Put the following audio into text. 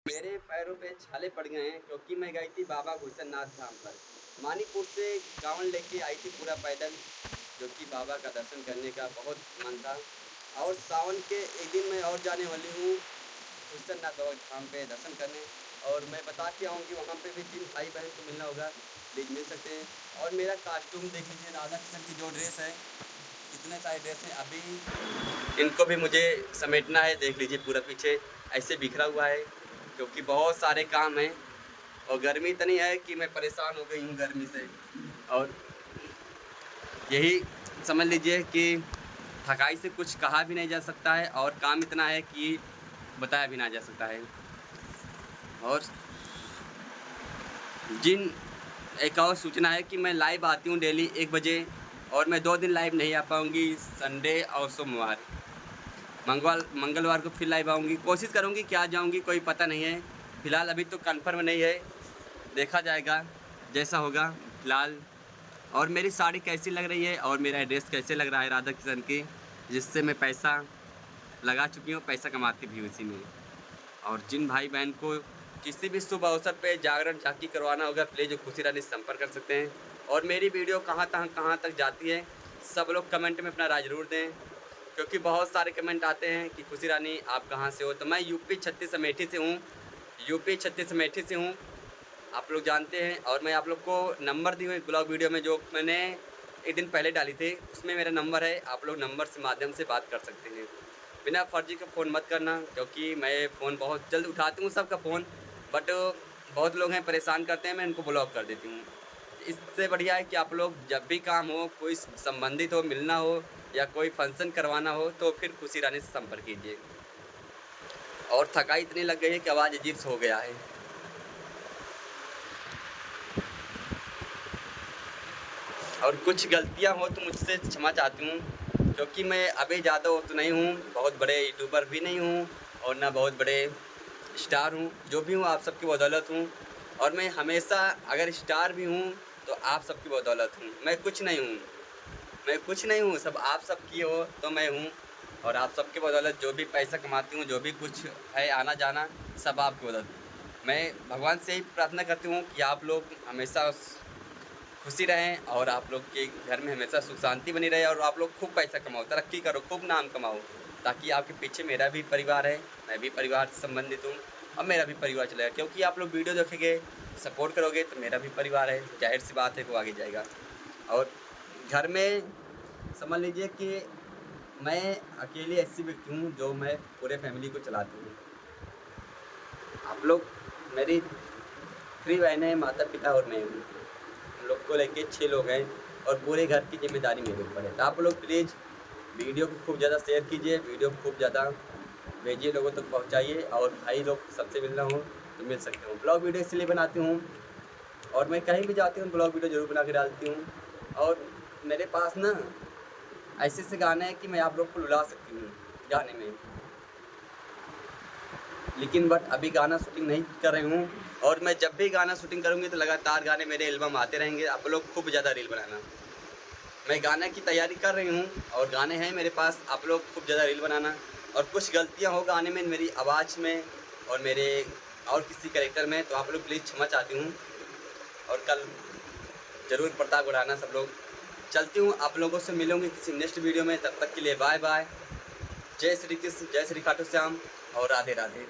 मेरे पैरों पे छाले पड़ गए हैं क्योंकि मैं गई थी बाबा भूषणनाथ धाम पर। मानीपुर से गाँव लेके आई थी पूरा पैदल, जो कि बाबा का दर्शन करने का बहुत मन था। और सावन के एक दिन मैं और जाने वाली हूँ भूषणनाथ बाबा धाम पे दर्शन करने। और मैं बता के आऊँगी वहाँ पे भी 3 भाई बहन को मिलना होगा, प्लीज़ मिल सकते हैं। और मेरा कास्ट्यूम देख लीजिए, राधा कृष्ण की जो ड्रेस है, इतने सारे ड्रेस हैं, अभी इनको भी मुझे समेटना है। देख लीजिए पूरा पीछे ऐसे बिखरा हुआ है क्योंकि बहुत सारे काम हैं और गर्मी इतनी है कि मैं परेशान हो गई हूँ गर्मी से। और यही समझ लीजिए कि थकाई से कुछ कहा भी नहीं जा सकता है और काम इतना है कि बताया भी ना जा सकता है। और एक और सूचना है कि मैं लाइव आती हूँ डेली 1 बजे, और मैं 2 दिन लाइव नहीं आ पाऊँगी, संडे और सोमवार। मंगलवार को फिर लाइव आऊँगी, कोशिश करूँगी कि आ जाऊँगी, कोई पता नहीं है। फ़िलहाल अभी तो कन्फर्म नहीं है, देखा जाएगा जैसा होगा फ़िलहाल। और मेरी साड़ी कैसी लग रही है और मेरा ड्रेस कैसे लग रहा है राधा कृष्ण की, जिससे मैं पैसा लगा चुकी हूँ, पैसा कमाती भी हूँ इसी में। और जिन भाई बहन को किसी भी शुभ अवसर पे जागरण झांकी करवाना होगा, प्लीज़ खुशी रानी से संपर्क कर सकते हैं। और मेरी वीडियो कहाँ तक जाती है, सब लोग कमेंट में अपना राय ज़रूर दें, क्योंकि बहुत सारे कमेंट आते हैं कि खुशी रानी आप कहाँ से हो। तो मैं यूपी 36 अमेठी से हूँ, आप लोग जानते हैं। और मैं आप लोग को नंबर दी हुई ब्लॉग वीडियो में जो मैंने एक दिन पहले डाली थी, उसमें मेरा नंबर है, आप लोग नंबर से माध्यम से बात कर सकते हैं। बिना फर्जी का फ़ोन मत करना, क्योंकि मैं फ़ोन बहुत जल्द उठाती हूँ सबका फ़ोन, बट बहुत लोग हैं परेशान करते हैं, मैं इनको ब्लॉक कर देती हूँ। इससे बढ़िया है कि आप लोग जब भी काम हो, कोई संबंधित हो, मिलना हो या कोई फंक्शन करवाना हो, तो फिर खुशी रानी से संपर्क कीजिए। और थकाई इतनी लग गई है कि आवाज़ अजीब सा हो गया है। और कुछ गलतियाँ हो तो मुझसे क्षमा चाहती हूँ, क्योंकि मैं अभी ज़्यादा वो तो नहीं हूँ, बहुत बड़े यूट्यूबर भी नहीं हूँ और ना बहुत बड़े स्टार हूँ। जो भी हूँ आप सबकी बदौलत हूँ, और मैं हमेशा अगर स्टार भी हूँ तो आप सबकी बदौलत हूँ। मैं कुछ नहीं हूँ, सब आप सबकी हो तो मैं हूँ। और आप सबके बदौलत जो भी पैसा कमाती हूँ, जो भी कुछ है आना जाना, सब आपकी बदौलत। मैं भगवान से ही प्रार्थना करती हूँ कि आप लोग हमेशा खुशी रहें और आप लोग के घर में हमेशा सुख शांति बनी रहे, और आप लोग खूब पैसा कमाओ, तरक्की करो, खूब नाम कमाओ, ताकि आपके पीछे मेरा भी परिवार है, मैं भी परिवार से संबंधित हूँ और मेरा भी परिवार चलेगा। क्योंकि आप लोग वीडियो देखेंगे, सपोर्ट करोगे तो मेरा भी परिवार है, जाहिर सी बात है, वो आगे जाएगा। और घर में समझ लीजिए कि मैं अकेली ऐसी व्यक्ति हूँ जो मैं पूरे फैमिली को चलाती हूँ। आप लोग मेरी 3 बहनें हैं, माता पिता और मैं हूँ। हम लोग को लेके 6 लोग हैं और पूरे घर की जिम्मेदारी मेरे ऊपर है। तो आप लोग प्लीज़ वीडियो को खूब ज़्यादा शेयर कीजिए, वीडियो को खूब ज़्यादा भेजिए, लोगों तक पहुँचाइए। और भाई लोग सबसे मिलना हो तो मिल सकते हो। ब्लॉग वीडियो इसलिए बनाती हूँ, और मैं कहीं भी जाती हूँ ब्लॉग वीडियो ज़रूर बना के डालती हूँ। और मेरे पास ना ऐसे गाने हैं कि मैं आप लोग को रुला सकती हूँ गाने में, लेकिन बट अभी गाना शूटिंग नहीं कर रही हूँ। और मैं जब भी गाना शूटिंग करूँगी तो लगातार गाने मेरे एल्बम आते रहेंगे। आप लोग खूब ज़्यादा रील बनाना। मैं गाने की तैयारी कर रही हूँ और गाने हैं मेरे पास, आप लोग खूब ज़्यादा रील बनाना। और कुछ गलतियाँ हो गाने में, मेरी आवाज़ में और मेरे और किसी कैरेक्टर में, तो आप लोग प्लीज़ क्षमा चाहती हूँ। और कल ज़रूर प्रताप उड़ाना सब लोग। चलती हूँ, आप लोगों से मिलूँगी किसी नेक्स्ट वीडियो में। तब तक के लिए बाय बाय। जय श्री कृष्ण, जय श्री खाटू श्याम और राधे राधे।